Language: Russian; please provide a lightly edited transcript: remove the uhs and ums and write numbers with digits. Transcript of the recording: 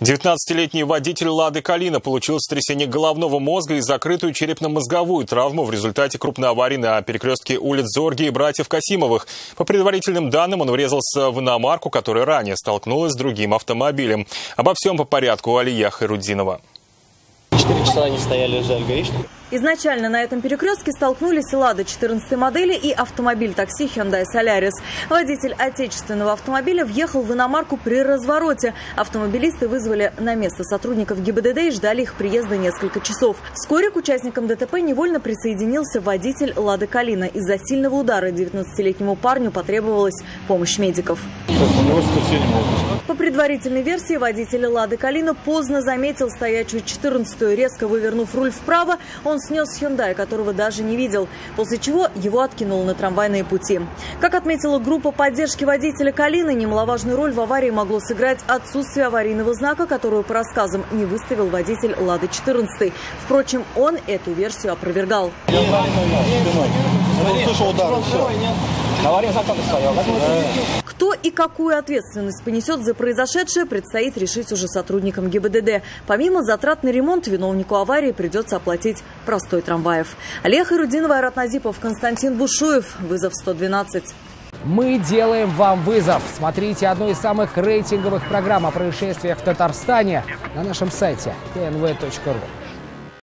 19-летний водитель «Лады Калина» получил сотрясение головного мозга и закрытую черепно-мозговую травму в результате крупной аварии на перекрестке улиц Зорги и братьев Касимовых. По предварительным данным, он врезался в иномарку, которая ранее столкнулась с другим автомобилем. Обо всем по порядку. Алия Хайруддинова. 4 часа они стояли, ждали гаишников. Изначально на этом перекрестке столкнулись «Лада» 14 модели и автомобиль такси Hyundai Solaris. Водитель отечественного автомобиля въехал в иномарку при развороте. Автомобилисты вызвали на место сотрудников ГИБДД и ждали их приезда несколько часов. Вскоре к участникам ДТП невольно присоединился водитель «Лады Калина». Из-за сильного удара 19-летнему парню потребовалась помощь медиков. По предварительной версии, водитель «Лады Калина» поздно заметил стоячую 14-ю. Резко вывернув руль вправо, он снес Hyundai, которого даже не видел, после чего его откинуло на трамвайные пути. Как отметила группа поддержки водителя Калины, немаловажную роль в аварии могло сыграть отсутствие аварийного знака, которую, по рассказам, не выставил водитель «Лады 14». Впрочем, он эту версию опровергал. Кто и какую ответственность понесет за произошедшее, предстоит решить уже сотрудникам ГИБДД. Помимо затрат на ремонт, виновнику аварии придется оплатить простой трамваев. Алия Хайруддинова, Айрат Назипов, Константин Бушуев. Вызов 112. Мы делаем вам вызов. Смотрите одну из самых рейтинговых программ о происшествиях в Татарстане на нашем сайте tnv.ru.